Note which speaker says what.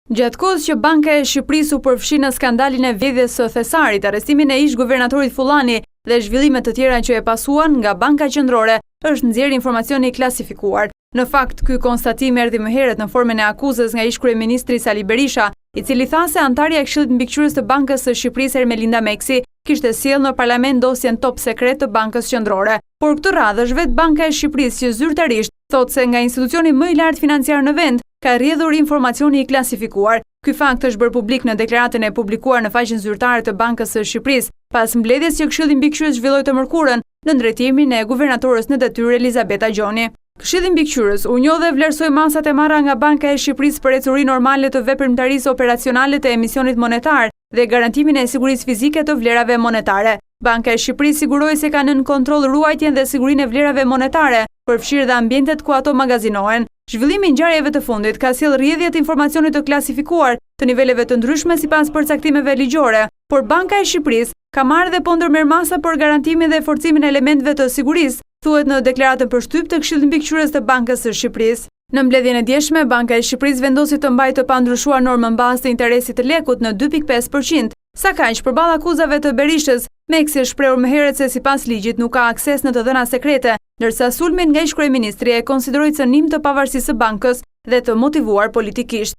Speaker 1: Gjatë kohës që Banka e Shqipërisë u përfshi në skandalin e vjedhjes së Thesarit, arrestimin e ish-guvernatorit Fullani dhe zhvillimet të tjera që e pasuan nga Banka Qendrore, është nxjerrë informacioni klasifikuar. Në fakt, ky konstatim erdhi më herët në formën e akuzës nga ish-kryeministri Sali Berisha, i cili tha se antarja e Këshillit Mbikëqyrës të Bankës së Shqipërisë Ermelinda Meksi kishte sjellë në parlament dosjen top sekret të Bankës Qendrore. Por këtë radhë është vetë Banka e Shqipërisë që zyrtarisht thotë se nga institucioni më i lartë financiar në vend ka rrjedhur informacioni i klasifikuar. Ky fakt është bërë publik në deklaratën e publikuar në faqen zyrtare të Bankës së Shqipërisë, pas mbledhjes që Këshilli Mbikëqyrës zhvilloi të mërkurën në ndërtimin e guvernatorës në detyrë Elizabeta Gjoni. Këshilli Mbikëqyrës u njoh dhe vlerësoi masat e marra nga Banka e Shqipërisë për ecuri normale të veprimtarisë operacionale të emisionit monetar dhe garantimin e sigurisë fizike të vlerave monetare. Banka e Shqipërisë siguroi se ka nën kontroll ruajtjen dhe sigurinë e vlerave monetare, përfshirë dhe ambientet ku ato magazinohen. Zhvillimi i ngjarjeve të fundit ka sjellë rrjedhje të informacionit të klasifikuar të niveleve të ndryshme sipas përcaktimeve ligjore, por Banka e Shqipërisë ka marrë dhe po ndërmerr masa për garantimin dhe forcimin e elementeve të sigurisë, thuhet në deklaratën për shtyp të Këshillit Mbikëqyrës të Bankës së Shqipërisë. Në mbledhjen e djeshme, Banka e Shqipërisë vendosi të mbajë të pandryshuar normën bazë të interesit të lekut në 2.5%. Sa kaq, përballë akuzave të Berishës, Meksi është shprehur më herët se sipas ligjit nuk ka akses në të dhëna sekrete, ndërsa sulmin nga ish-kryeministri e konsideroi cënim të pavarësisë së bankës dhe të motivuar politikisht.